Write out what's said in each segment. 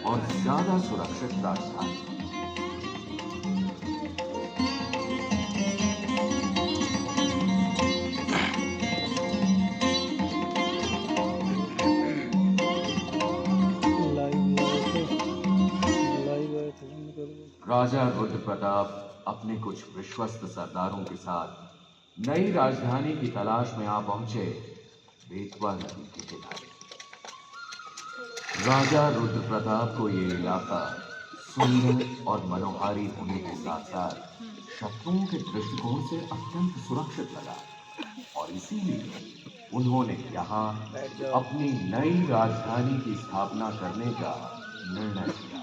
और ज्यादा सुरक्षित राजधानी। राजा रुद्र प्रताप अपने कुछ विश्वस्त सरदारों के साथ नई राजधानी की तलाश में आ पहुंचे बेतवा नदी के किनारे। राजा रुद्र प्रताप को ये इलाका सुंदर और मनोहारी होने के साथ साथ शत्रुओं के दृष्टिकोण से अत्यंत सुरक्षित लगा और इसीलिए उन्होंने यहाँ अपनी नई राजधानी की स्थापना करने का निर्णय किया।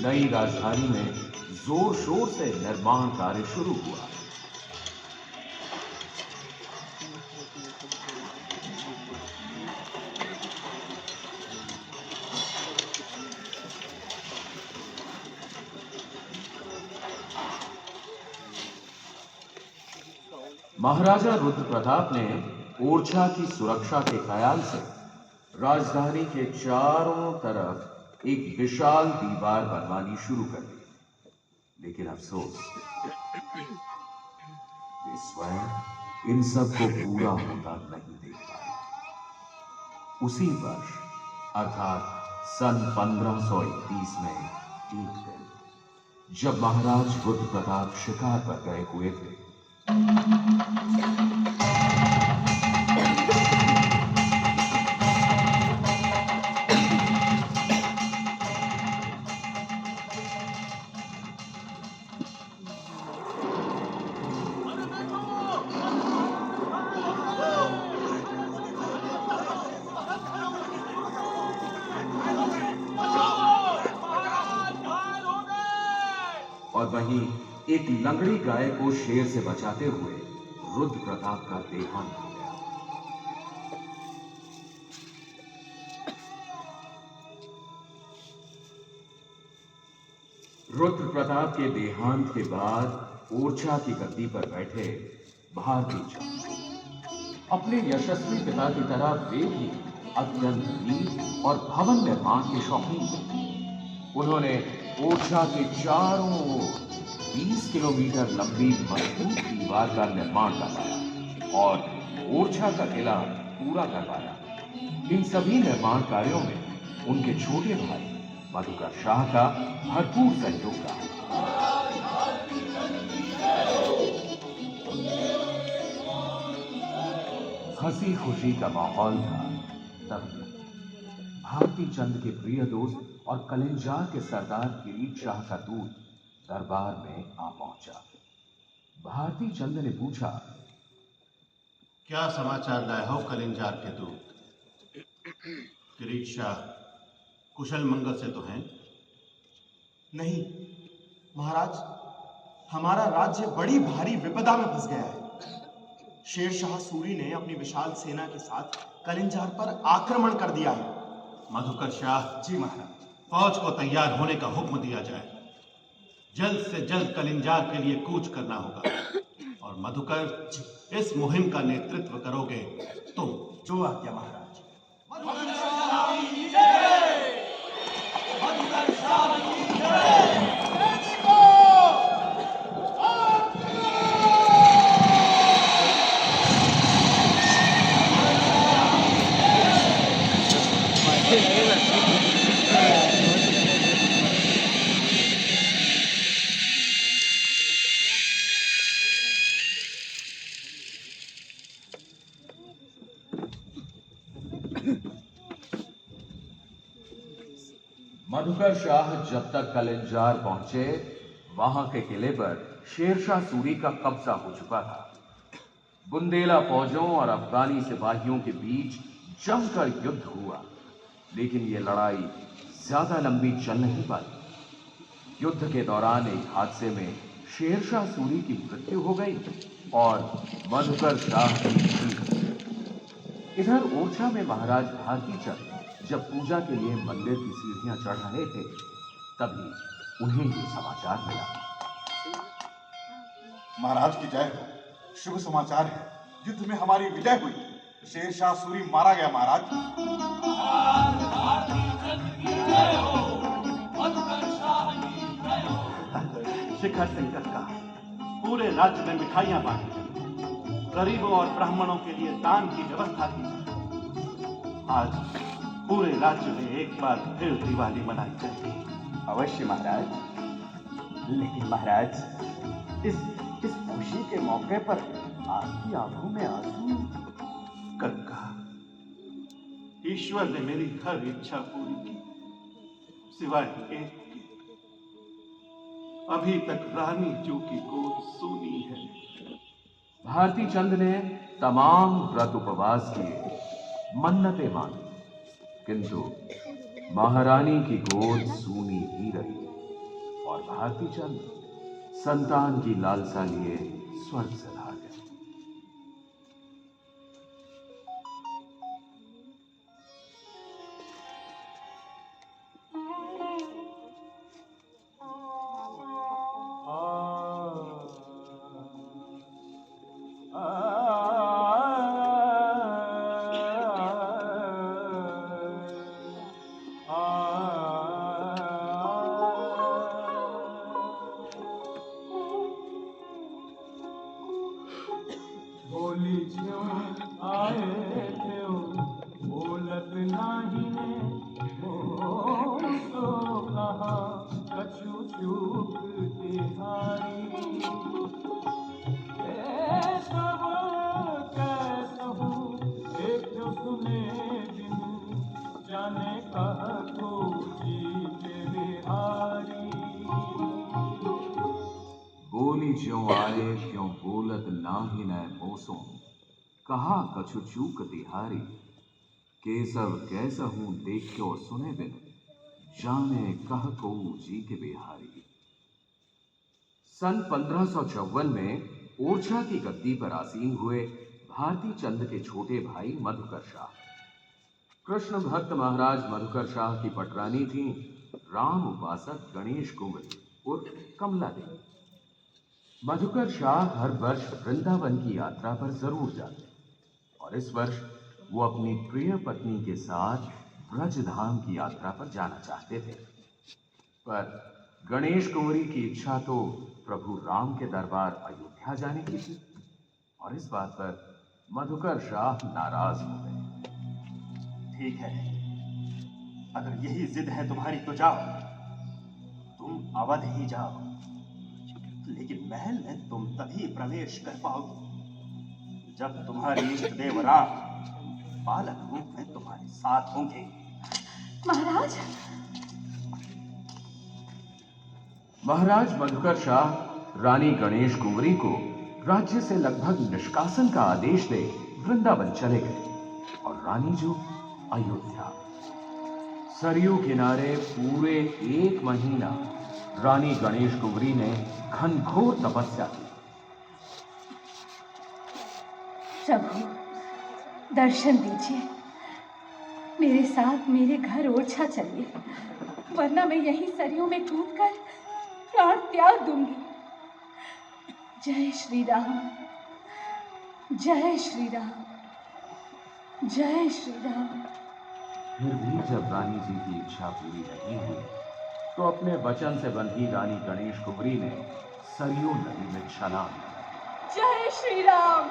नई राजधानी में जोर शोर से निर्माण कार्य शुरू हुआ। महाराजा रुद्र प्रताप ने ओरछा की सुरक्षा के ख्याल से राजधानी के चारों तरफ एक विशाल दीवार बनवानी शुरू कर दी। लेकिन अफसोस, वे स्वयं इन सब को पूरा होता नहीं देख पाए। उसी वर्ष अर्थात सन 1531 में एक दिन जब महाराज रुद्र प्रताप शिकार पर गए हुए थे, और वहीं एक लंगड़ी गाय को शेर से बचाते हुए रुद्र प्रताप का देहांत हो गया। रुद्र प्रताप के देहांत के बाद ओरछा की गद्दी पर बैठे भारती चंद अपने यशस्वी पिता की तरह वे भी अत्यंत वीर और भवन निर्माण के शौकीन थे। उन्होंने ओरछा के चारों ओर 20 किलोमीटर लंबी मजबूत दीवार का निर्माण करवाया और ओरछा का किला पूरा करवाया। इन सभी निर्माण कार्यों में उनके छोटे भाई मधुकर शाह का भरपूर सहयोग रहा। हंसी खुशी का माहौल था। तभी भारती चंद के प्रिय दोस्त और कलिंजार के सरदार किरीट शाह का दूत दरबार में आ पहुंचा। भारती चंद ने पूछा, क्या समाचार लाए हो कलिंजार के दूत? किरीट शाह कुशल मंगल से तो हैं? नहीं महाराज, हमारा राज्य बड़ी भारी विपदा में फंस गया है। शेर शाह सूरी ने अपनी विशाल सेना के साथ कलिंजार पर आक्रमण कर दिया है। मधुकर शाह, जी महाराज। फौज को तैयार होने का हुक्म दिया जाए। जल्द से जल्द कलिंजार के लिए कूच करना होगा और मधुकर, इस मुहिम का नेतृत्व करोगे तुम। जो आज्ञा महाराज। मधुकर शाह जब तक कलिंजार पहुंचे, वहां के किले पर शेरशाह सूरी का कब्जा हो चुका था। बुंदेला फौजों और अफगानी सिपाहियों के बीच जमकर युद्ध हुआ, लेकिन यह लड़ाई ज्यादा लंबी चल नहीं पाई। युद्ध के दौरान एक हादसे में शेरशाह सूरी की मृत्यु हो गई और मधुकर शाह की जीत। इधर ओरछा में महाराज भारती चंद जब पूजा के लिए मंदिर की सीढ़ियां चढ़ रहे थे, तभी उन्हें ये समाचार मिला। महाराज की जय हो। शुभ समाचार है, युद्ध में हमारी विजय हुई। शेरशाह सूरी मारा गया महाराज। शिखर सिंह का पूरे राज्य में मिठाइयां बांटी जाए, गरीबों और ब्राह्मणों के लिए दान की व्यवस्था की जाए। आज पूरे राज्य में एक बार फिर दिवाली मनाई जाएगी। अवश्य महाराज। लेकिन महाराज, इस खुशी के मौके पर आपकी आंखों में आंसू। कनका, ईश्वर ने मेरी हर इच्छा पूरी की, सिवाय एक की। अभी तक रानी जू की गोद सूनी है। भारती चंद ने तमाम व्रत उपवास किए, मन्नतें मांगी, किंतु महारानी की गोद सूनी ही रही और भारती चंद संतान की लालसा लिए स्वर्ग से भाग गए। बोली ज्यों आए क्यों बोलत नाही न मोसों, कहा कछु चूक तिहारी। केसव कैसहूं देखो सुने बिन, जाने कह को जी के बिहारी। सन 1554 में ओरछा की गद्दी पर आसीन हुए भारती चंद के छोटे भाई मधुकर शाह। कृष्ण भक्त महाराज मधुकर शाह की पटरानी थी राम उपासक गणेश कुंवरी उर्फ कमला देवी। मधुकर शाह हर वर्ष वृंदावन की यात्रा पर जरूर जाते और इस वर्ष वो अपनी प्रिय पत्नी के साथ ब्रजधाम की यात्रा पर जाना चाहते थे, पर गणेश कुंवरी की इच्छा तो प्रभु राम के दरबार अयोध्या जाने की थी और इस बात पर मधुकर शाह नाराज हो गए। ठीक है, अगर यही जिद है तुम्हारी तो जाओ, तुम अवध ही जाओ, लेकिन महल में तुम तभी प्रवेश कर पाओगे जब तुम्हारे इष्ट देव राम बालक रूप में तुम्हारे साथ होंगे। महाराज मधुकर शाह रानी गणेश कुंवरी को राज्य से लगभग निष्कासन का आदेश दे वृंदावन चले गए और रानी जो अयोध्या। सरयू किनारे पूरे 1 महीना रानी गणेश कुंवरी ने घनघोर तपस्या की। प्रभु, दर्शन दीजिए, मेरे साथ मेरे घर ओरछा चलिए, वरना मैं यहीं सरयू में कूदकर प्राण त्याग दूंगी। जय श्री राम, जय श्री राम, जय श्री राम। फिर भी जब रानी जी की इच्छा पूरी नहीं हुई तो अपने वचन से बंधी रानी गणेश कुंवरी ने सरयू नदी में छलांग लगाई। जय श्री राम।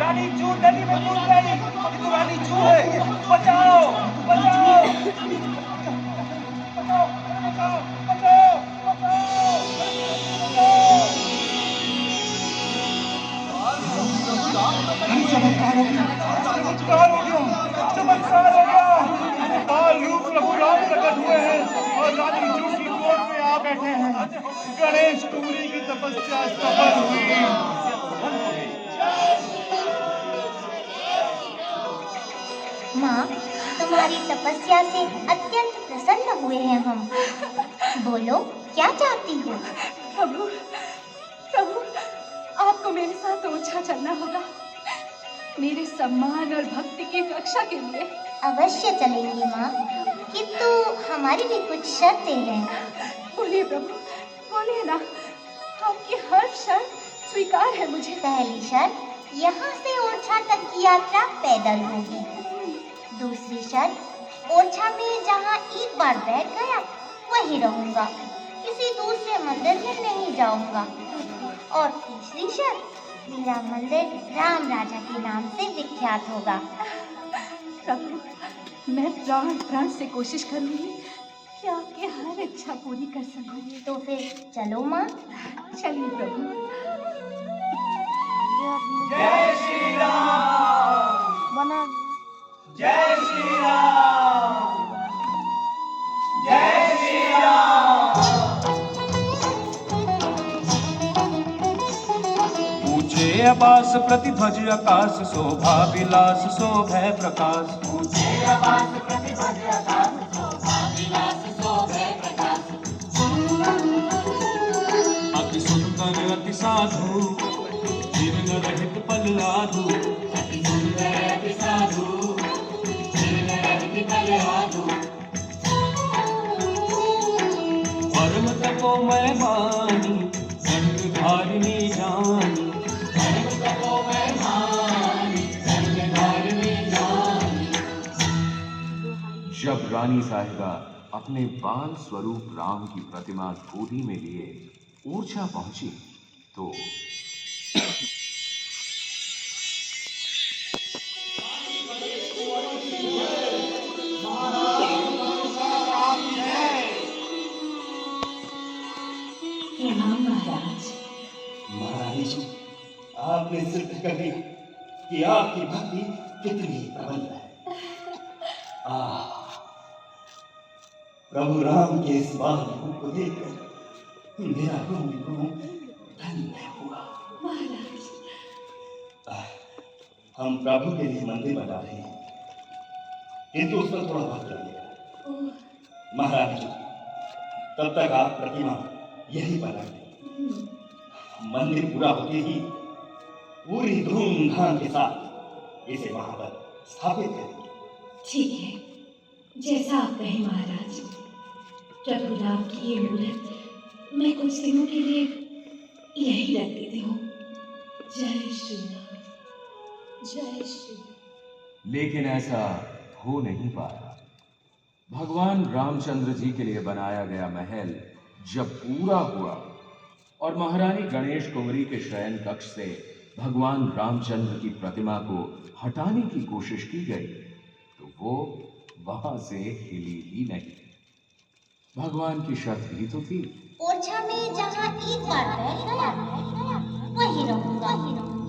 रानी जू नदी में कूद गई। ये तो रानी जू है, बचाओ बचाओ बचाओ बचाओ बचाओ चमत्कार हो गया, चमत्कार हो गया। बाल रूप प्रभु राम प्रकट हुए हैं और रानी जू की गोद में आ बैठे हैं। गणेश कुंवरी की तपस्या सफल हुई। माँ, तुम्हारी तपस्या से अत्यंत प्रसन्न हुए हैं हम। बोलो, क्या चाहती हो? प्रभु, प्रभु, आपको मेरे साथ ओरछा चलना होगा। मेरे सम्मान और भक्ति की रक्षा के लिए। अवश्य चलेंगे माँ, किंतु हमारी भी कुछ शर्तें हैं। बोलिए प्रभु, बोलिए ना, आपकी हर शर्त स्वीकार है मुझे। पहली शर्त, यहाँ से ओरछा तक की यात्रा पैदल होगी। दूसरी शर्त, ओरछा में जहाँ एक बार बैठ गया वहीं रहूंगा, किसी दूसरे मंदिर में नहीं जाऊंगा। और तीसरी शर्त, मेरा मंदिर राम राजा के नाम से विख्यात होगा। प्रभु, मैं प्राण प्राण से कोशिश करूंगी कि आपकी हर इच्छा पूरी कर सकूं। तो फिर चलो माँ। चलिए प्रभु। जय श्री राम, जय श्री राम, जय श्री राम। ऊंचे आकाश प्रतिध्वज आकाश, शोभा विलास शोभे प्रकाश। ऊंचे आकाश प्रतिध्वज आकाश, शोभा विलास शोभे प्रकाश। अति सुंदर अति साधु, जीर्ण रहित पल लाधु। अति सुंदर अति साधु, जीर्ण रहित पल लाधु। परम तपोमय वाणी, दंडधारिणी जानी। परम तपोमय वाणी, दंडधारिणी जानी। जब रानी साहिबा अपने बाल स्वरूप राम की प्रतिमा गोदी में लिए ओरछा पहुंची तो महाराज, महारानी जी, आपने सिद्ध कर दिया कि आपकी भक्ति कितनी प्रबल है। प्रभु राम के इस बाल रूप को देखकर मेरा रोम रोम धन्य हुआ। महाराज, हम प्रभु के लिए मंदिर बना रहे हैं, किंतु उस पर थोड़ा वक्त लगेगा। महाराज जी, तब तक आप प्रतिमा यही बना दें। मंदिर पूरा होते ही पूरी धूमधाम के साथ इसे वहां पर स्थापित करेंगे। ठीक है, जैसा आप कहें महाराज। प्रभु राम की ये मूर्त मैं कुछ दिनों के लिए यही रख देती हूँ। जय श्री राम, जय श्री राम। लेकिन ऐसा हो नहीं पाया। भगवान रामचंद्र जी के लिए बनाया गया महल जब पूरा हुआ और महारानी गणेश कुंवरी के शयन कक्ष से भगवान रामचंद्र की प्रतिमा को हटाने की कोशिश की गई तो वो वहां से हिली ही नहीं। भगवान की शर्त भी तो थी। ओरछा में जहाँ एक बार बैठ गया वहीं रहूंगा,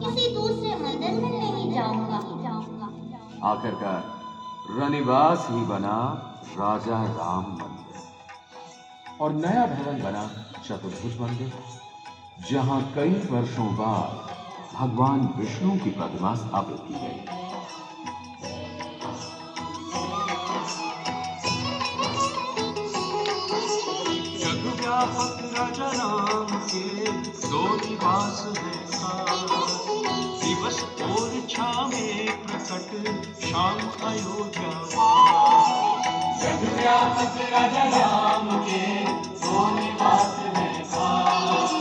किसी दूसरे मंदिर में नहीं जाऊंगा। आखिरकार रनिवास ही बना राजा राम मंदिर और नया भवन बना चतुर्भुज मंदिर, जहां कई वर्षों बाद भगवान विष्णु की प्रतिमा स्थापित की गई। जग व्यापक राजा राम के दो निवास है खास। दिवस ओरछा में प्रकट, शाम अयोध्या वास। जग व्यापक राजा राम के दो निवास है खास।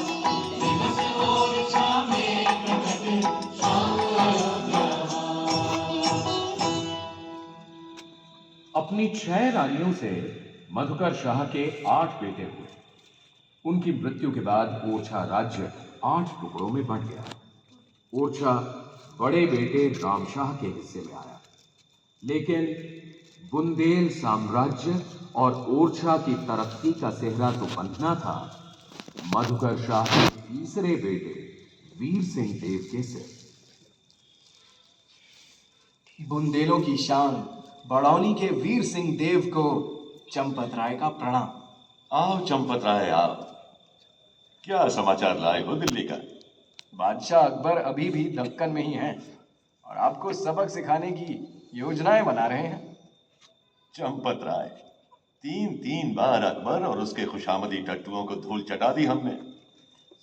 दिवस ओरछा में प्रकट, शाम अयोध्या वास। अपनी 6 रानियों से मधुकर शाह के 8 बेटे हुए। उनकी मृत्यु के बाद ओरछा राज्य 8 टुकड़ों में बंट गया। ओरछा बड़े बेटे रामशाह के हिस्से में आया, लेकिन बुंदेल साम्राज्य और ओरछा की तरक्की का सेहरा तो बंधना था मधुकर शाह के तीसरे बेटे वीर सिंह देव के सिर। बुंदेलों की शान बड़ौनी के वीर सिंह देव को चंपत राय का प्रणाम। आओ चंपत राय आओ। क्या समाचार लाए हो दिल्ली का? बादशाह अकबर अभी भी दक्कन में ही हैं और आपको सबक सिखाने की योजनाएं बना रहे हैं। चंपत राय, 3 बार अकबर और उसके खुशामदी टट्टुओं को धूल चटा दी हमने।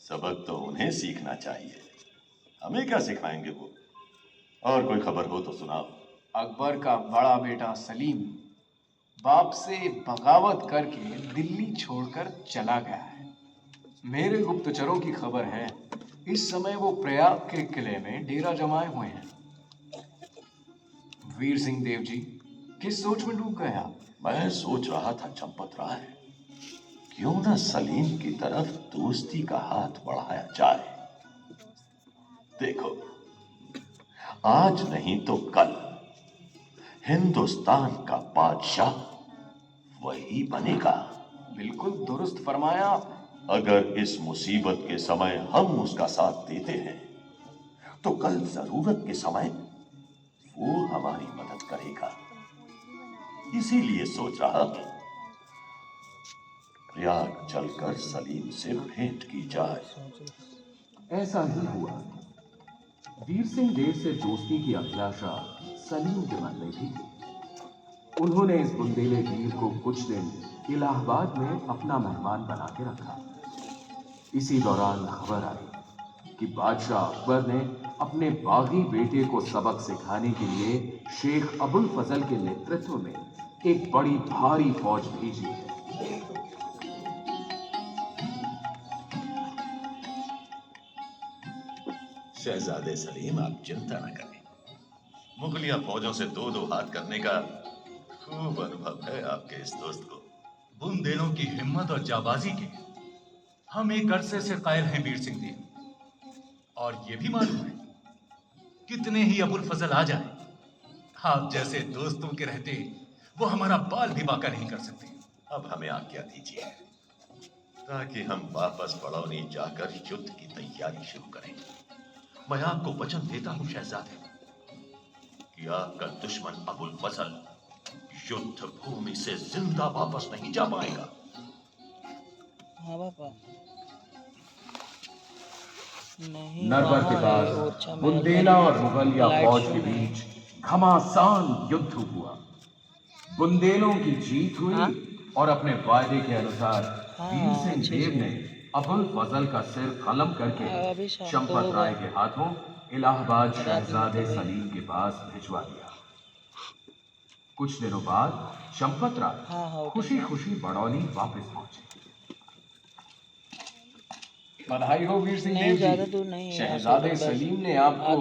सबक तो उन्हें सीखना चाहिए, हमें क्या सिखाएंगे वो? और कोई खबर हो तो सुनाओ। अकबर का बड़ा बेटा सलीम बाप से बगावत करके दिल्ली छोड़कर चला गया है। मेरे गुप्तचरों की खबर है इस समय वो प्रयाग के किले में डेरा जमाए हुए हैं। वीर सिंह देव जी किस सोच में डूब गए आप? मैं सोच रहा था चंपत राय, क्यों न सलीम की तरफ दोस्ती का हाथ बढ़ाया जाए। देखो, आज नहीं तो कल हिंदुस्तान का बादशाह वही बनेगा। बिल्कुल दुरुस्त फरमाया आपने। अगर इस मुसीबत के समय हम उसका साथ देते हैं तो कल जरूरत के समय वो हमारी मदद करेगा। इसीलिए सोच रहा हूं प्रयाग चलकर सलीम से भेंट की जाए। ऐसा ही हुआ। वीर सिंह देव से दोस्ती की अभिलाषा सलीम के मन में भी थी। उन्होंने इस बुंदेले वीर को कुछ दिन इलाहाबाद में अपना मेहमान बना के रखा। इसी दौरान खबर आई कि बादशाह अकबर ने अपने बागी बेटे को सबक सिखाने के लिए शेख अबुल फजल के नेतृत्व में एक बड़ी भारी फौज भेजी है। शहजादे सलीम, आप चिंता न करें। मुगलिया फौजों से दो दो हाथ करने का खूब अनुभव है आपके इस दोस्त को। बुंदेलों की हिम्मत और जाबाजी के हम एक अरसे से कायल हैं वीर सिंह देव, और ये भी मालूम है कितने ही अबुल फजल आ जाए, आप जैसे दोस्तों के रहते वो हमारा बाल भी बांका नहीं कर सकते। अब हमें आज्ञा दीजिए ताकि हम वापस बड़ौनी जाकर युद्ध की तैयारी शुरू करें। मैं आपको वचन देता हूं शहजादे कि आपका दुश्मन अबुल फजल युद्ध भूमि से जिंदा वापस नहीं जा पाएगा। हाँ बापा। नरवर के पास बुंदेला और मुगलिया फौज के बीच घमासान युद्ध हुआ। बुंदेलों की जीत हुई और अपने वायदे के अनुसार वीर सिंह देव ने अबुल फजल का सिर कलम करके चंपत राय के हाथों इलाहाबाद शहजादे सलीम के पास भिजवा दिया। कुछ दिनों बाद चंपत राय खुशी खुशी बड़ौनी वापस पहुंचे। बधाई हो वीर सिंह देव जी। शहजादे सलीम ने आपको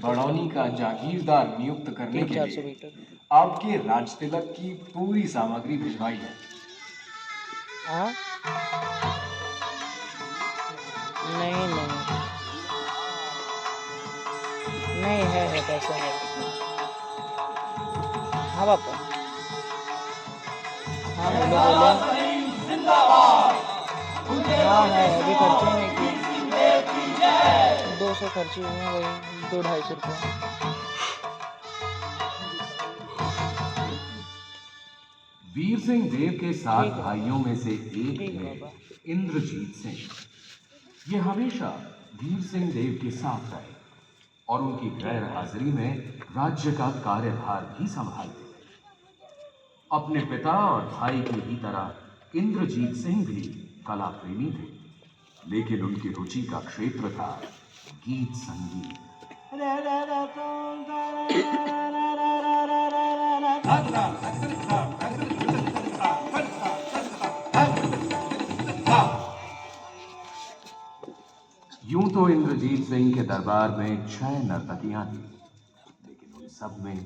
बड़ौनी का जागीरदार नियुक्त करने के लिए आपके राज तिलक की पूरी सामग्री भिजवाई है। नहीं नहीं है पैसा है। हाँ बापा। हाँ बोलो। हाँ है, अभी खर्चे नहीं किए। 200 खर्चे हुए हैं, वही 200-250 रुपये। वीर सिंह देव के 7 भाइयों में से एक थे इंद्रजीत सिंह। ये हमेशा वीर सिंह देव के साथ रहे और उनकी गैर हाजिरी में राज्य का कार्यभार भी संभालते थे। अपने पिता और भाई की ही तरह इंद्रजीत सिंह भी कला प्रेमी थे, लेकिन उनकी रुचि का क्षेत्र था गीत संगीत। यूं तो इंद्रजीत सिंह के दरबार में 6 नर्तकियां थी, लेकिन उन सब में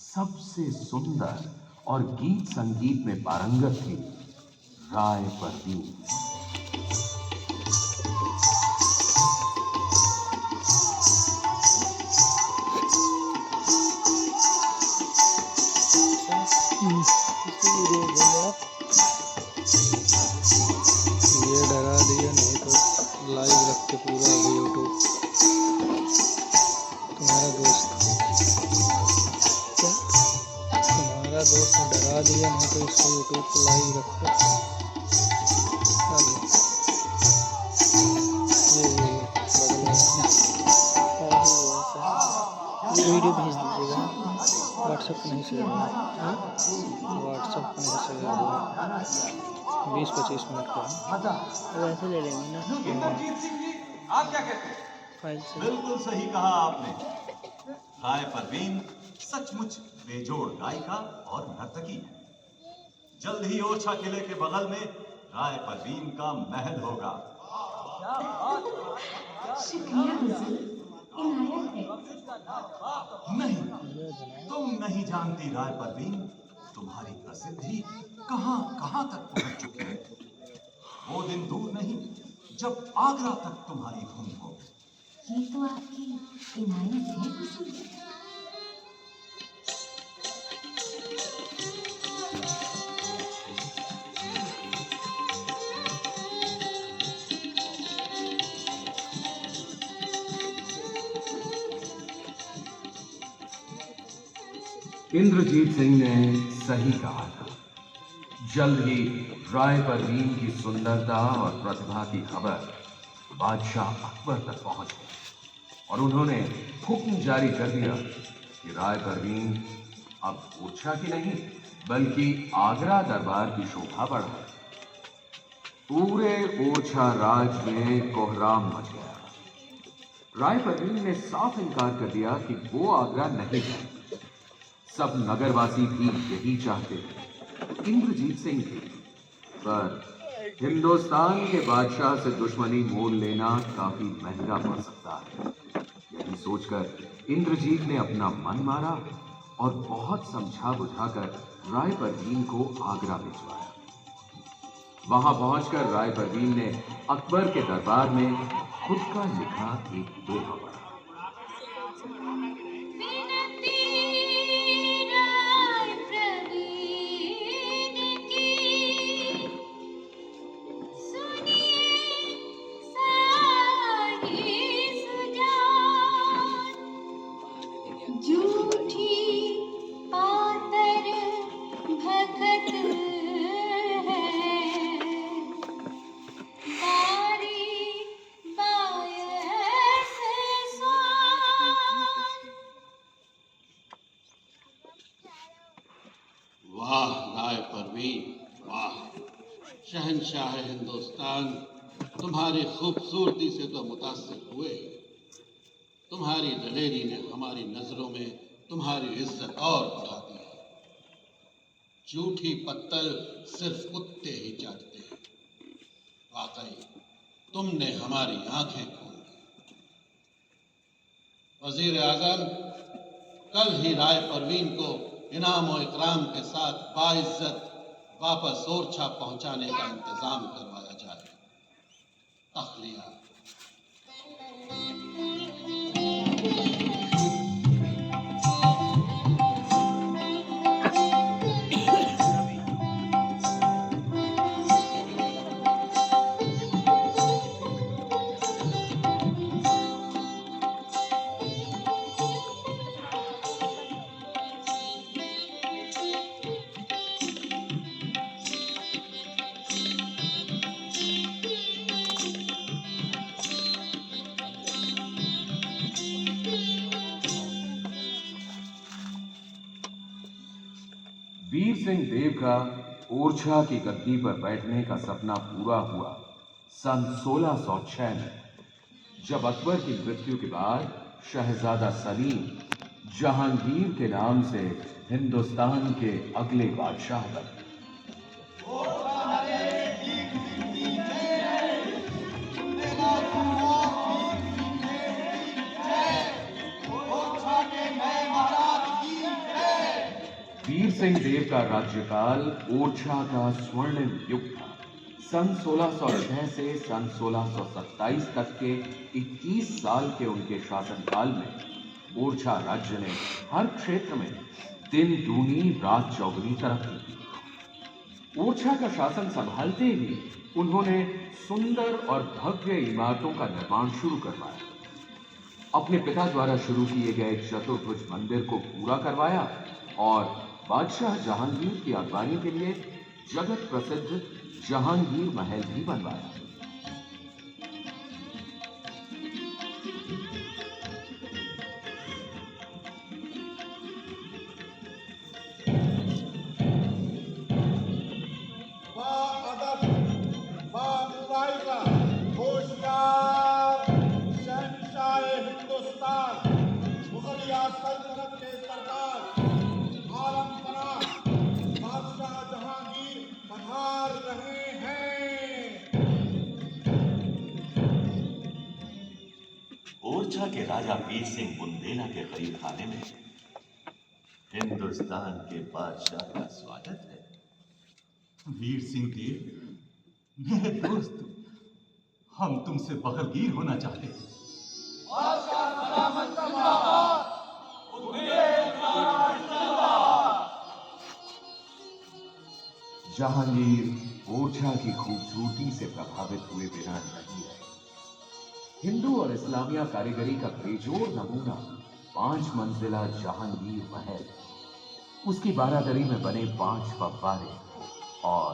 सबसे सुंदर और गीत संगीत में पारंगत थी राय परवीन। ये डरा दिया, नहीं तो लाइव रखते पूरा यूट्यूब। तुम्हारा दोस्त क्या? तुम्हारा दोस्त ने डरा दिया, नहीं तो इसको यूट्यूब पर लाइव रखते। ये वीडियो भेज दीजिएगा, व्हाट्सएप पर नहीं शेयर होगा। व्हाट्सएप पर नहीं शेयर होगा। 20-25 मिनट का वैसे ले लेंगे ना। आप क्या कहते हैं? फाइल से बिल्कुल सही कहा आपने। राय परवीन सचमुच बेजोड़ गायिका और नर्तकी है। जल्द ही ओरछा किले के बगल में राय परवीन का महल होगा। शुक्रिया हुजूर, इनायत है। नहीं, तुम नहीं जानती राय परवीन, तुम्हारी प्रसिद्धि कहां कहां तक पहुंच चुकी है। वो दिन दूर नहीं जब आगरा तक तुम्हारी धूम हो। ये तो आपकी इनायत है हुजूर। इंद्रजीत सिंह ने सही कहा था। जल्द ही राय परवीन की सुंदरता और प्रतिभा की खबर बादशाह अकबर तक पहुंच गई और उन्होंने हुक्म जारी कर दिया कि राय परवीन अब ओरछा की नहीं बल्कि आगरा दरबार की शोभा बढ़ाए। पूरे ओरछा राज में कोहराम मच गया। राय परवीन ने साफ इनकार कर दिया कि वो आगरा नहीं जाएंगे। सब नगरवासी भी यही चाहते थे, इंद्रजीत सिंह थे। पर हिंदुस्तान के बादशाह से दुश्मनी मोल लेना काफी महंगा पड़ सकता है। यही सोचकर इंद्रजीत ने अपना मन मारा और बहुत समझा बुझाकर राय परवीन को आगरा भिजवाया। वहां पहुंचकर राय परवीन ने अकबर के दरबार में खुद का लिखा एक दोहा पढ़ा। वाह राय परवीन, वाह शहंशाह हिंदुस्तान, तुम्हारी खूबसूरती से तो मुतासिर हुए। तुम्हारी दलेरी ने हमारी नजरों में तुम्हारी इज्जत और बढ़ा दी है। झूठी पत्तल सिर्फ कुत्ते ही चाटते हैं। वाकई तुमने हमारी आंखें खोल दी। वजीर आजम, कल ही राय परवीन को इनाम और इकराम के साथ बाइज्जत वापस ओरछा पहुंचाने का इंतजाम करवाया जाए। तखलिया। वीर सिंह देव का ओरछा की गद्दी पर बैठने का सपना पूरा हुआ सन 1606 में, जब अकबर की मृत्यु के बाद शहजादा सलीम जहांगीर के नाम से हिंदुस्तान के अगले बादशाह बने। वीर सिंह देव का राज्यकाल ओरछा का स्वर्णिम युग था। सन 1606 से सन 1627 तक के 21 साल के उनके शासनकाल में ओरछा राज्य ने हर क्षेत्र में दिन दूनी रात चौगुनी तरक्की की। ओरछा का शासन संभालते ही उन्होंने सुंदर और भव्य इमारतों का निर्माण शुरू करवाया। अपने पिता द्वारा शुरू किए गए चतुर्भुज मंदिर को पूरा करवाया और बादशाह जहांगीर की अगवानी के लिए जगत प्रसिद्ध जहांगीर महल भी बनवाया। शहंशाह हिंदुस्तान, मुगल ओरछा के राजा वीर सिंह बुंदेला के करीब खाने में हिंदुस्तान के बादशाह का स्वागत है। वीर सिंह देव, मेरे दोस्त, हम तुमसे बगलगीर होना चाहते हैं। जहांगीर ओरछा की खूबसूरती से प्रभावित हुए बिना नहीं रहे। हिंदू और इस्लामिया कारीगरी का बेजोड़ नमूना 5 मंजिला जहांगीर महल, उसकी बारादरी में बने 5 फव्वारे और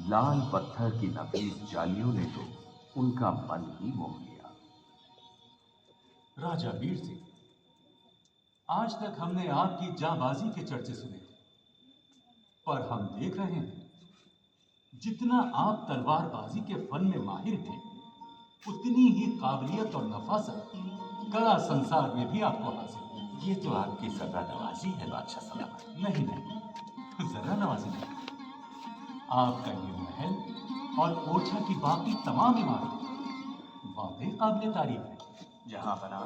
लाल पत्थर की नफीस जालियों ने तो उनका मन ही मोह लिया। राजा वीर सिंह, आज तक हमने आपकी जांबाजी के चर्चे सुने थे, पर हम देख रहे हैं जितना आप तलवारबाजी के फन में माहिर हैं, उतनी ही काबिलियत और नफासत कला संसार में भी आपको हासिल है। ये तो आपकी जर्रा नवाजी है बादशाह सलामत। नहीं, जर्रा नवाजी नहीं। आपका ये महल और ओरछा की बाकी तमाम इमारतें वाकई काबिल तारीफ है। जहां बना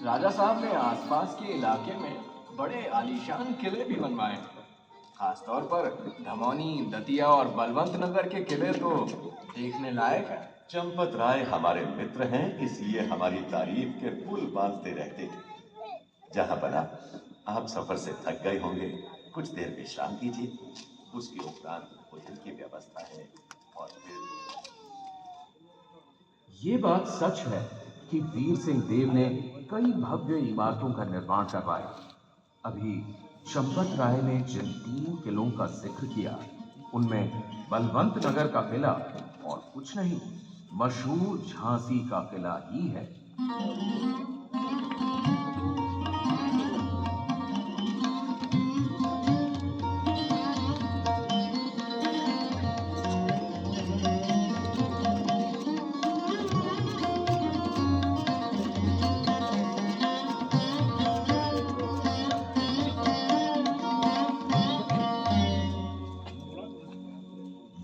राजा साहब ने आसपास के इलाके में बड़े आलीशान किले भी बनवाए हैं। खासतौर पर धमौनी, दतिया और बलवंत नगर के किले तो देखने लायक है। चंपत राय हमारे मित्र हैं, इसलिए हमारी तारीफ के पुल बांधते रहते हैं। जहां बना आप सफर से थक गए होंगे, कुछ देर विश्राम कीजिए, उसके उपरांत भोजन की व्यवस्था है। और फिर ये बात सच है कि वीर सिंह देव ने कई भव्य इमारतों का निर्माण करवाया। अभी चंपत राय ने जिन 3 किलों का जिक्र किया, उनमें बलवंत नगर का किला और कुछ नहीं, मशहूर झांसी का किला ही है।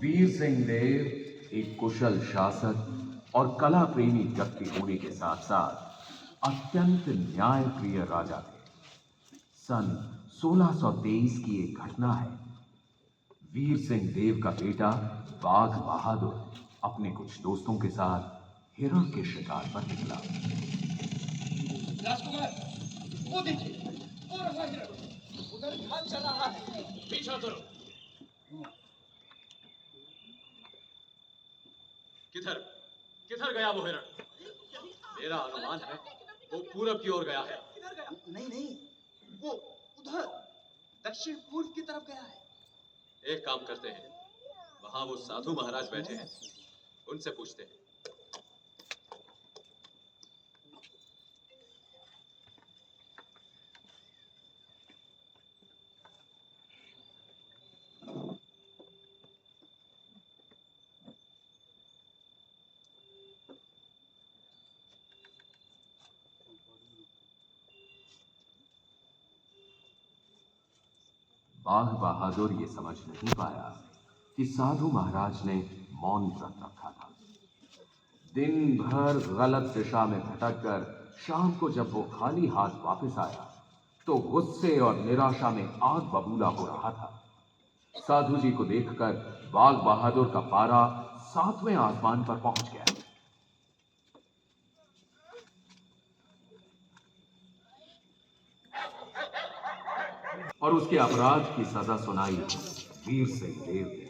वीर सिंह देव एक कुशल शासक और कला प्रेमी व्यक्ति होने के साथ साथ अत्यंत न्यायप्रिय राजा थे। सन 1623 की एक घटना है। वीर सिंह देव का बेटा बाघ बहादुर अपने कुछ दोस्तों के साथ हिरण के शिकार पर निकला। राजकुमार, वो देखिए, वो रहा हिरण, उधर ध्यान चल रहा है, पीछा करो। किधर किधर गया वो हिरण? मेरा अनुमान है वो पूरब की ओर गया है। किधर गया? नहीं, वो उधर दक्षिण पूर्व की तरफ गया है। एक काम करते हैं, वहां वो साधु महाराज बैठे हैं, उनसे पूछते हैं। बाघ बहादुर ये समझ नहीं पाया कि साधु महाराज ने मौन व्रत रखा था। दिन भर गलत दिशा में भटक कर शाम को जब वो खाली हाथ वापस आया तो गुस्से और निराशा में आग बबूला हो रहा था। साधु जी को देखकर बाघ बहादुर का पारा 7वें आसमान पर पहुंच गया। और उसके अपराध की सजा सुनाई वीर सिंह देव ने।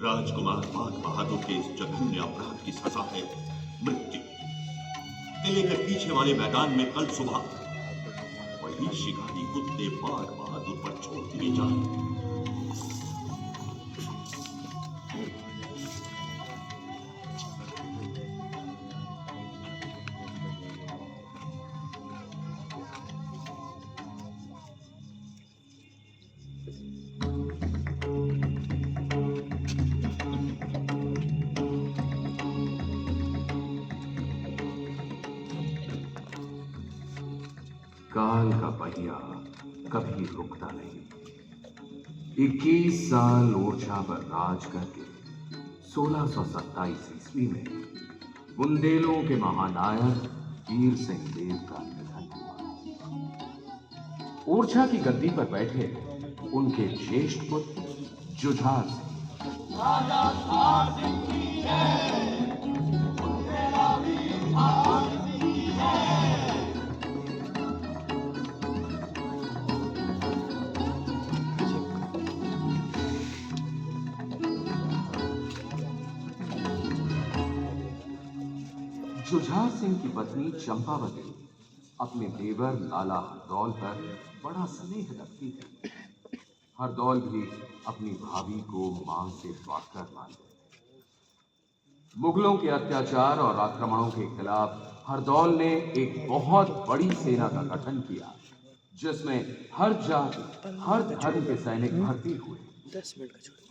राजकुमार बाघ बहादुर के इस जघन्य अपराध की सजा है मृत्यु। किले के पीछे वाले मैदान में कल सुबह वही शिकारी कुत्ते बाघ बहादुर पर छोड़ दिए जाए। काल का पहिया कभी रुकता नहीं। 21 साल ओरछा पर राज करके 1627 ईस्वी में बुंदेलों के महानायक वीर सिंह देव का निधन हुआ। ओरछा की गद्दी पर बैठे उनके ज्येष्ठ पुत्र जुझार सिंह। जुझार सिंह की पत्नी चंपावती अपने देवर लाला हरदौल पर बड़ा स्नेह रखती थी। हरदौल भी अपनी भाभी को मां से बढ़कर मानते थे। मुगलों के अत्याचार और आक्रमणों के खिलाफ हरदौल ने एक बहुत बड़ी सेना का गठन किया, जिसमें हर जाति हर धर्म के सैनिक भर्ती हुए।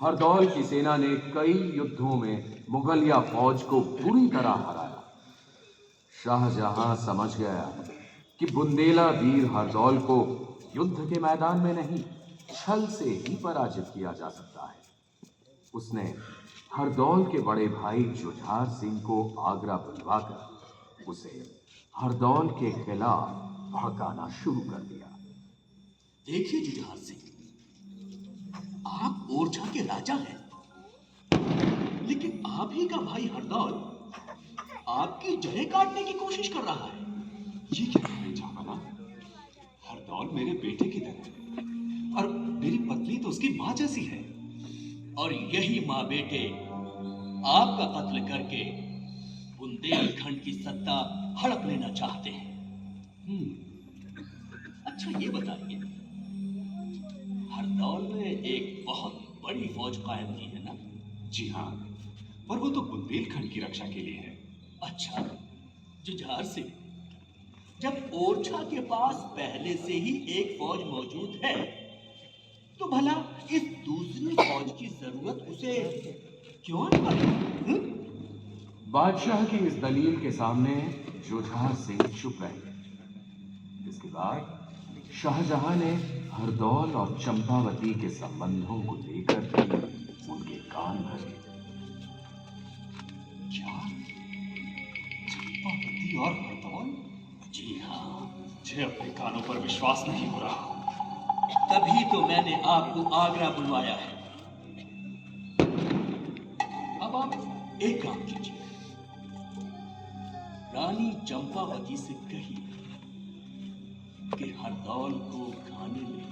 हरदौल की सेना ने कई युद्धों में मुगलिया फौज को बुरी तरह हराया। शाहजहां समझ गया कि बुंदेला वीर हरदौल को युद्ध के मैदान में नहीं, छल से ही पराजित किया जा सकता है। उसने हरदौल के बड़े भाई जुझार सिंह को आगरा बुलवाकर उसे हरदौल के खिलाफ भड़काना शुरू कर दिया। देखिए जुझार सिंह, आप ओरछा के राजा हैं, लेकिन आप ही का भाई हरदौल आपकी जड़ें काटने की कोशिश कर रहा है। ये क्या कह रहे जहांपना? हरदौल मेरे बेटे की तरह है और मेरी पत्नी तो उसकी मां जैसी है। और यही मां बेटे आपका कत्ल करके बुंदेलखंड की सत्ता हड़प लेना चाहते हैं। अच्छा ये बताइए, हरदौल ने एक बहुत बड़ी फौज कायम की है ना? जी हाँ, पर वो तो बुंदेलखंड की रक्षा के लिए है। अच्छा जुझार सिंह, जब ओरछा के पास पहले से ही एक फौज मौजूद है, तो भला इस दूसरी फौज की जरूरत उसे क्यों न पड़े? बादशाह की इस दलील के सामने जुझार सिंह चुप रहे। इसके बाद शाहजहां ने हरदौल और चंपावती के संबंधों को लेकर भी उनके कान भरे। क्या चंपावती और हरदौल? जी हाँ, मुझे अपने कानों पर विश्वास नहीं हो रहा। तभी तो मैंने आपको आगरा बुलवाया है। अब आप एक काम कीजिए, रानी चंपावती से कहिए कि हरदौल को खाने में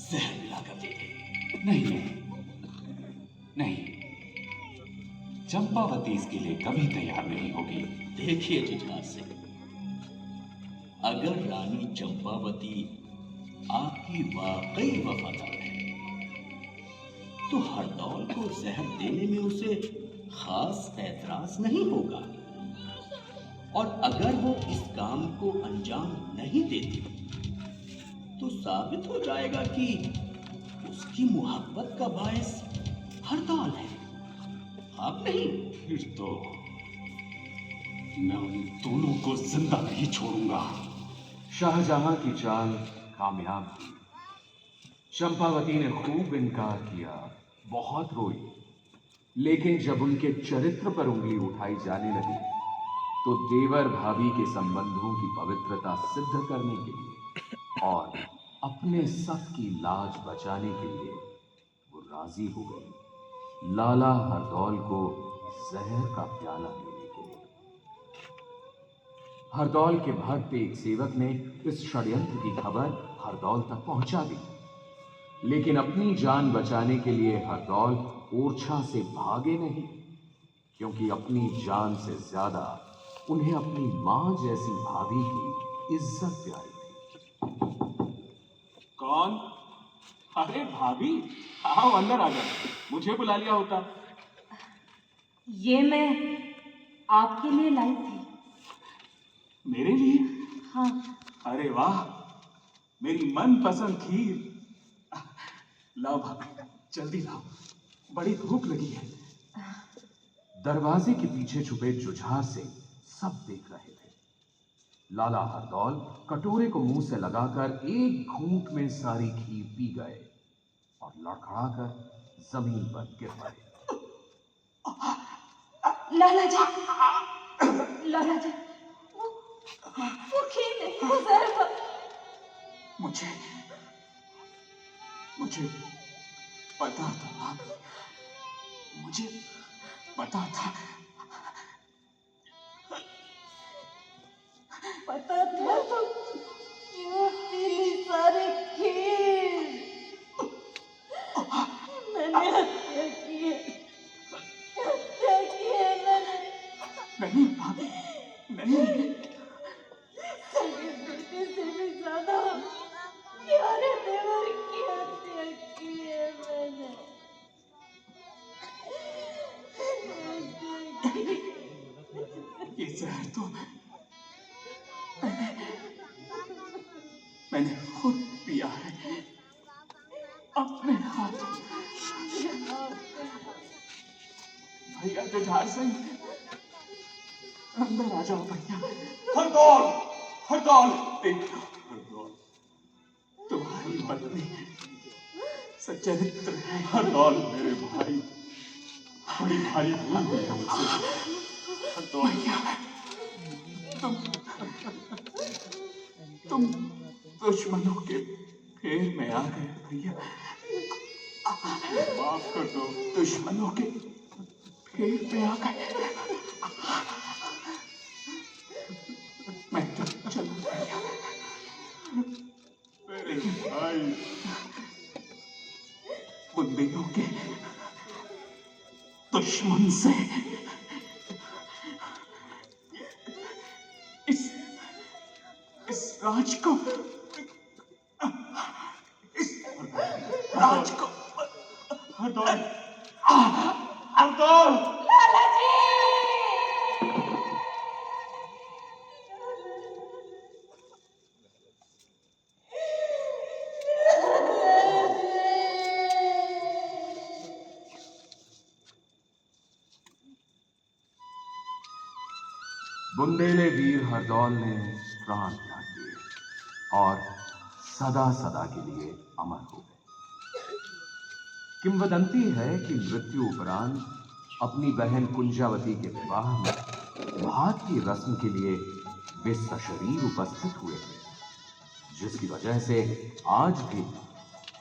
जहर मिलाकर दे दे। नहीं नहीं, चंपावती इसके लिए कभी तैयार नहीं होगी। देखिए जुझार सिंह, अगर रानी चंपावती आपकी वाकई वफादार है, तो हरदौल को जहर देने में उसे खास ऐतराज नहीं होगा। और अगर वो इस काम को अंजाम नहीं देती, तो साबित हो जाएगा कि उसकी मोहब्बत का बायस हरदौल है, आप नहीं। फिर तो मैं उन दोनों को जिंदा नहीं छोड़ूंगा। शाहजहां की चाल कामयाब हुई। चंपावती ने खूब इनकार किया, बहुत रोई, लेकिन जब उनके चरित्र पर उंगली उठाई जाने लगी, तो देवर भाभी के संबंधों की पवित्रता सिद्ध करने के लिए और अपने सब की लाज बचाने के लिए वो राजी हो गई लाला हरदौल को जहर का प्याला देने के लिए। हरदौल के भक्त एक सेवक ने इस षड्यंत्र की खबर हरदौल तक पहुंचा दी, लेकिन अपनी जान बचाने के लिए हरदौल ओरछा से भागे नहीं, क्योंकि अपनी जान से ज्यादा उन्हें अपनी मां जैसी भाभी की इज्जत प्यारी थी। कौन? अरे भाभी, आओ अंदर आ जाओ, मुझे बुला लिया होता। ये मैं आपके लिए लाई थी। मेरे लिए? हाँ। अरे वाह, मेरी मनपसंद खीर। लाओ भाभी, जल्दी लाओ, बड़ी भूख लगी है। दरवाजे के पीछे छुपे जुझार सिंह सब देख रहे थे। लाला हरदौल कटोरे को मुंह से लगाकर एक घूंट में सारी खीर पी गए और लड़खड़ाकर जमीन पर गिर पड़े। लाला जी, लाला जी, वो खेल नहीं गुजरा। मुझे पता था, मुझे पता था, पता था तो क्यों पीली सारे खेल? मैंने हत्या की है, हत्या की है मैंने। नहीं भाभी, नहीं। सगे बेटे से भी ज्यादा प्यारे देवर की हत्या की है मैंने। ये जहर तो मैंने खुद पिया है, अपने हाथों। भैया जुझार सिंह, अंदर आ जाओ भैया। हरदौल, हरदौल, देखो हरदौल, तुम्हारी पत्नी सच्चरित्र है। हरदौल मेरे भाई, बड़ी भारी भूल हुई है मुझसे। हरदौल भैया, तुम दुश्मनों के फेर में आ गए भैया, माफ कर दो। दुश्मनों के फेर में आ गए। मैं तो चलूं भैया, मेरे भाई बुंदेलों के दुश्मन से इस राज को, इस राज को, हरदौल, हरदौल, लाला जी! बुंदेले वीर हरदौल ने प्राण त्याग दिए और सदा सदा के लिए अमर हो गए। किंवदंती है कि मृत्यु उपरांत अपनी बहन कुंजावती के विवाह में भात की रस्म के लिए वे सशरीर उपस्थित हुए थे, जिसकी वजह से आज भी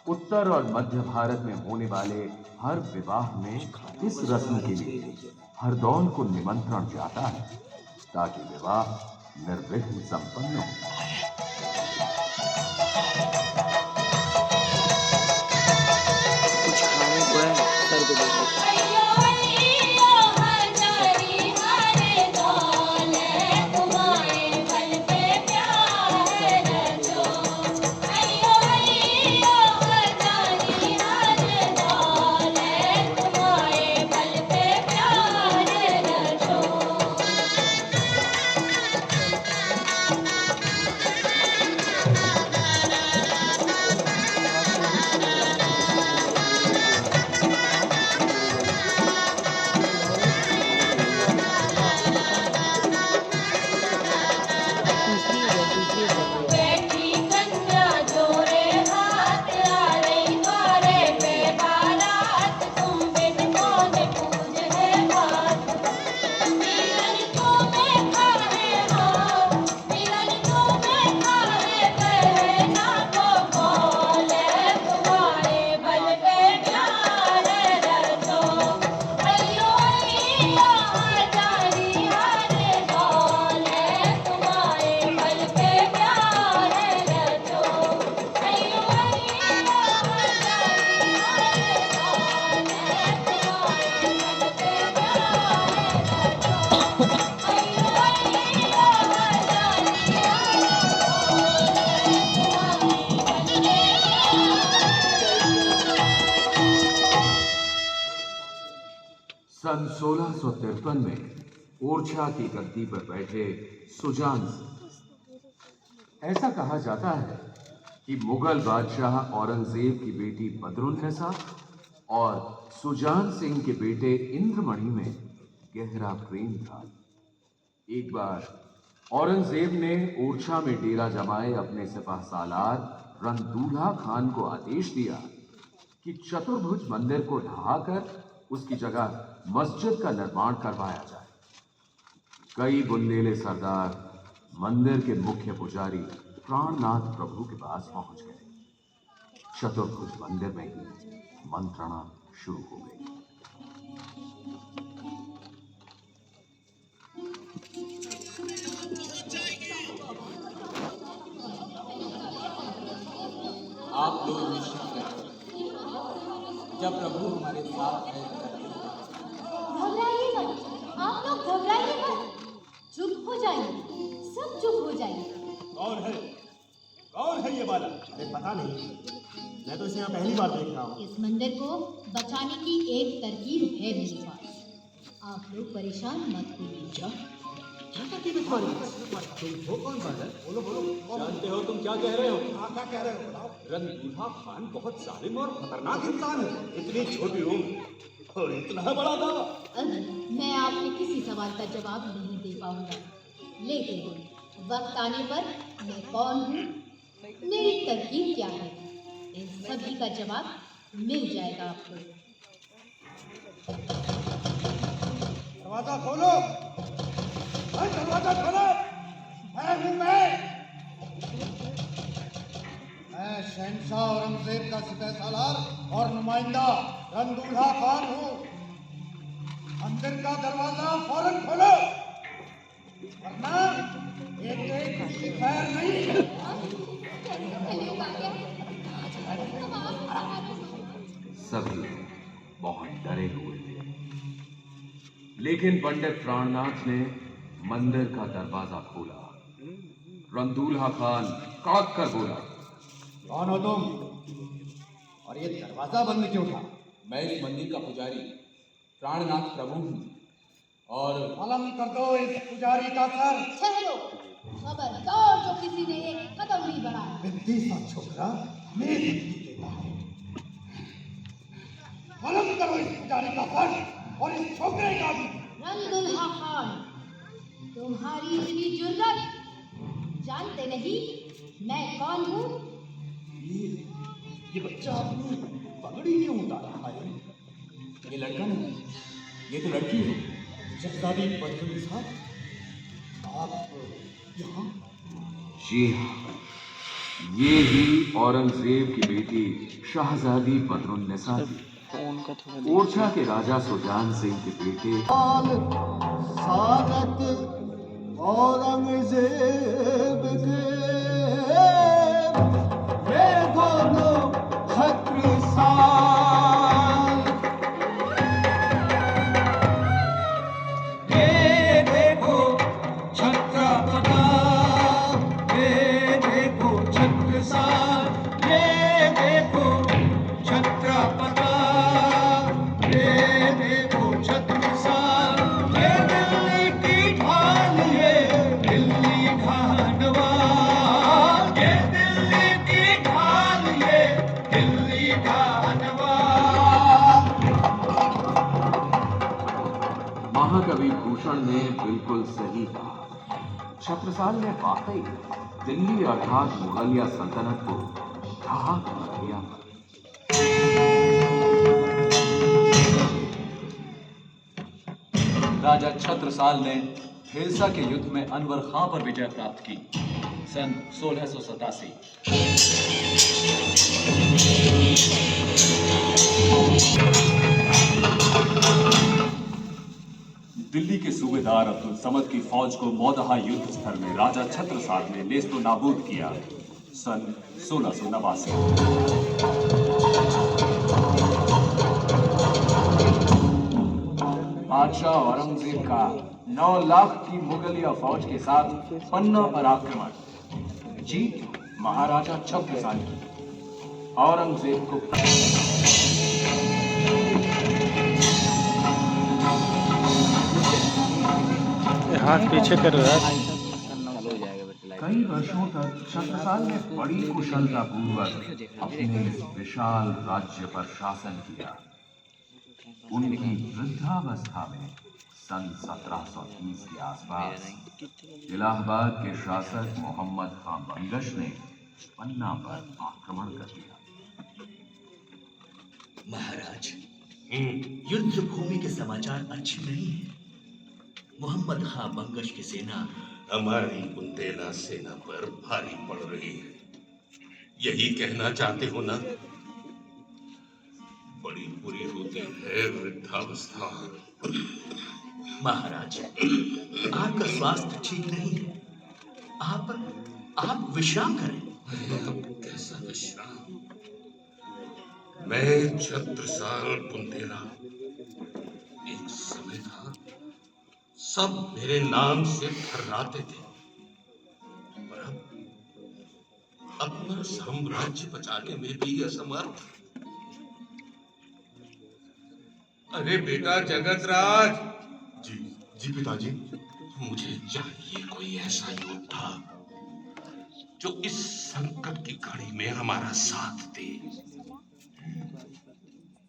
उत्तर और मध्य भारत में होने वाले हर विवाह में इस रस्म के लिए हरदौल को निमंत्रण जाता है, ताकि विवाह निर्विघ्न संपन्न हो। कुछ खाने को है, सर को देखो। सन 1653 में ओरछा की गद्दी पर बैठे सुजान सिंह। ऐसा कहा जाता है कि मुगल बादशाह औरंगजेब की बेटी बदरुन्निसा और सुजान सिंह के बेटे इंद्रमणि में गहरा प्रेम था। एक बार औरंगजेब ने ओरछा में डेरा जमाए अपने सिपाह सालार रंगदूल्हा खान को आदेश दिया कि चतुर्भुज मंदिर को ढहाकर उसकी जगह मस्जिद का निर्माण करवाया जाए। कई बुंदेले सरदार मंदिर के मुख्य पुजारी प्राणनाथ प्रभु के पास पहुंच गए। चतुर्भुज मंदिर में ही मंत्रणा शुरू हो गई। आप लोग निश्चित रहे, जब प्रभु हमारे साथ है। घबराइए मत, आप लोग घबराइए मत, चुप हो जाइए, सब चुप हो जाइए। कौन है ये बालक? अरे पता नहीं, मैं तो इसे यहाँ पहली बार देख रहा हूँ। इस मंदिर को बचाने की एक तरकीब है मेरे पास, आप लोग परेशान मत होइए। तुम हो कौन बालक? बोलो बोलो। जानते हो तुम क्या कह रहे हो? क्या कह रहे हो? रणदीवा खान बहुत जालिम और खतरनाक इंसान है। इतनी छोटी उम्र और इतना बड़ा दावा। मैं आपके किसी सवाल का जवाब नहीं दे पाऊंगा, लेकिन वक्त आने पर मैं कौन हूँ, मेरी तरकीब क्या है, इन सभी का जवाब मिल जाएगा आपको। दरवाजा खोलो, दरवाजा खोलो। मैं हूँ मैं शहंशाह औरंगजेब का सिपह सालार और नुमाइंदा रंदूल्हा खान हूँ। मंदिर का दरवाजा फौरन खोलो, वरना एक की खैर नहीं। सभी बहुत डरे हुए थे, लेकिन पंडित प्राणनाथ ने मंदिर का दरवाजा खोला। रंदूल्हा खान कड़क कर बोला, कौन हो तुम और ये दरवाजा बंद क्यों था? मैं इस मंदिर का पुजारी प्राणनाथ प्रभु हूँ और कलम कर दो इस पुजारी का सर। ठहरो, खबरदार जो किसी ने एक कदम भी बढ़ाया। बिद्दी सा छोकरा हमें धमकी देता है। कलम करो इस पुजारी का सर और इस छोकरे का भी। रंदूल्हा खान, तुम्हारी इतनी जुर्रत, जानते नहीं मैं कौन हूँ? ये बच्चा अपनी पगड़ी क्यों उतार रहा है? ये लड़का नहीं, ये तो लड़की है। शहजादी बदरुन साहब, आप यहाँ? जी हाँ, ये ही औरंगजेब की बेटी शहजादी बदरुन्निसा थी। ओरछा के राजा सुजान सिंह के बेटे। स्वागत औरंगजेब के, ये दोनों छत्रसाल, ये देखो छत्रप्रताप, ये देखो छत्रसाल, ये देखो छत्रप्रताप, ये देखो छत्रसाल, ये दिल्ली की ढाल, ये दिल्ली खानवाल, ये दिल्ली की ढाल, ये दिल्ली खानवाल। महाकवि भूषण ने बिल्कुल सही कहा। छत्रसाल ने वाकई दिल्ली अर्थात मुगलिया सल्तनत को ढहा कर दिया। राजा छत्रसाल ने भेलसा के युद्ध में अनवर खां पर विजय प्राप्त की सन 1687। दिल्ली के सूबेदार अब्दुल समद की फौज को मौदहा युद्ध स्थल में राजा छत्रसाल ने नेस्तो नाबूद किया सन 1689। बादशाह औरंगजेब का 9 लाख की मुगलिया फौज के साथ पन्ना पर आक्रमण, जीत महाराजा छत्रसाल की। औरंगजेब को हाथ पीछे कर रहा है। कई वर्षों तक छत्रसाल ने बड़ी कुशलता पूर्वक अपने इस विशाल राज्य पर शासन किया। उनकी वृद्धावस्था में सन 1730 के आसपास इलाहाबाद के शासक मोहम्मद खां बंगश ने पन्ना पर आक्रमण कर दिया। महाराज, युद्ध भूमि के समाचार अच्छे नहीं हैं। मोहम्मद खां बंगश की सेना हमारी बुंदेला सेना पर भारी पड़ रही है, यही कहना चाहते हो ना? बड़ी बुरी होती है वृद्धावस्था। महाराज, आपका स्वास्थ्य ठीक नहीं है। आप विश्राम करें। कैसा विश्राम? मैं छत्रसाल बुंदेला, एक समय था सब मेरे नाम से थर्राते थे, और अब अपना साम्राज्य बचाने में भी असमर्थ। अरे बेटा जगतराज। जी पिताजी। मुझे चाहिए कोई ऐसा योद्धा जो इस संकट की घड़ी में हमारा साथ दे।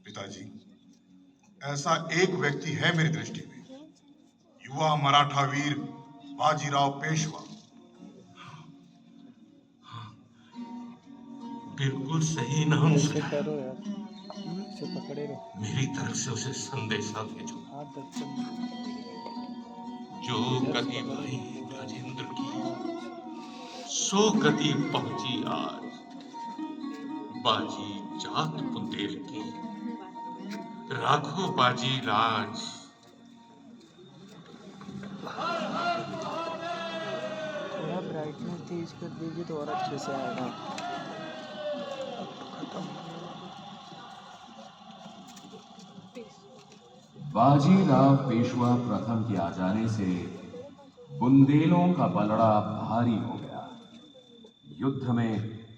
पिताजी, ऐसा एक व्यक्ति है मेरी दृष्टि में, युवा मराठा वीर बाजीराव पेशवा। बिल्कुल सही नाम सुना। करो यार, इसे पकड़े रहो। मेरी तरफ से उसे संदेशा भेजो। हाथ दर्शन जो गति भाई राजेंद्र की, सो गति पहुंची आज बाजी जात बुंदेल की। राखो बाजी राज। थोड़ा ब्राइटनेस तेज कर दीजिए तो और अच्छे से आएगा। बाजीराव पेशवा प्रथम के आ जाने से बुंदेलों का पलड़ा भारी हो गया। युद्ध में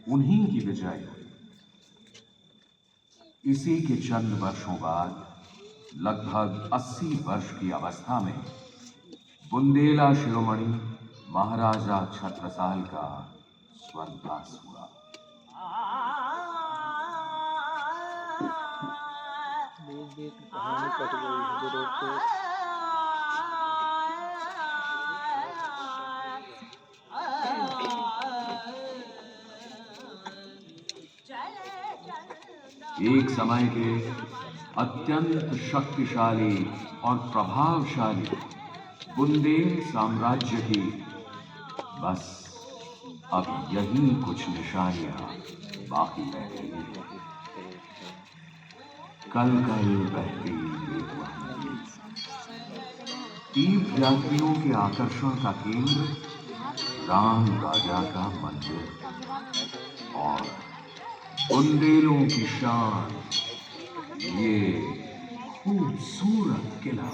उन्हीं की विजय हुई। इसी के चंद वर्षों बाद, लगभग 80 वर्ष की अवस्था में, बुंदेला शिरोमणि महाराजा छत्रसाल का स्वर्गवास हुआ। बीच कहानी कट गई है जरूर तो। एक समय के अत्यंत शक्तिशाली और प्रभावशाली बुंदेल साम्राज्य की बस अब यही कुछ निशानियां बाकी रह गई हैं। कल कल बहती बेतुआही। तीर्थ यात्रियों के आकर्षण का केंद्र राम राजा का मंदिर और बुंदेलों की शान ये खूबसूरत किला।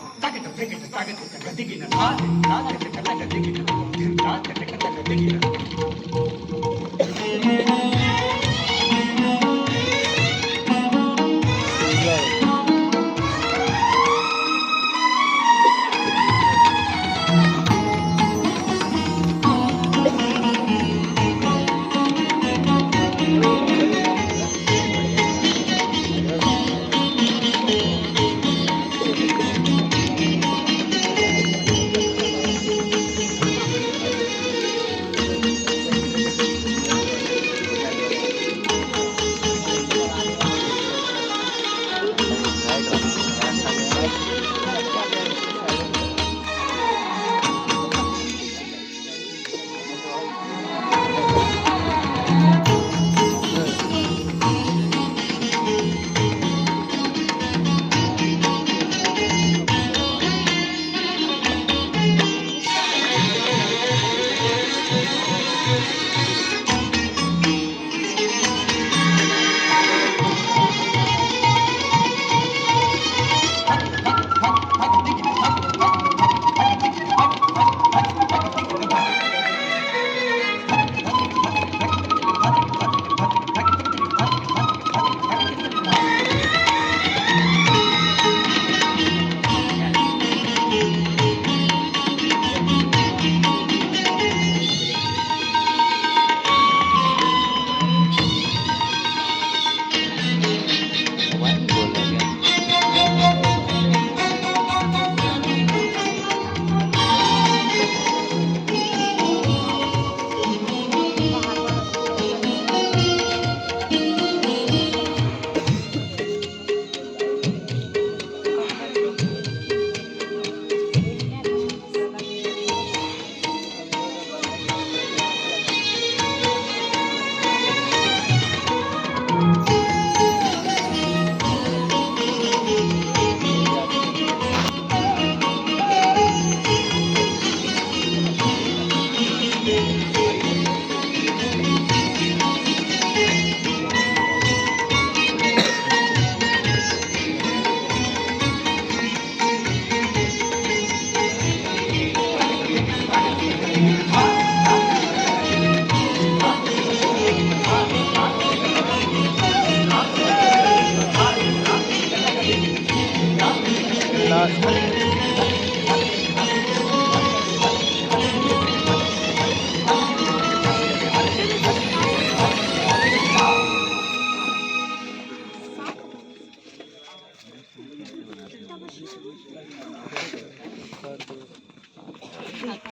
कर दो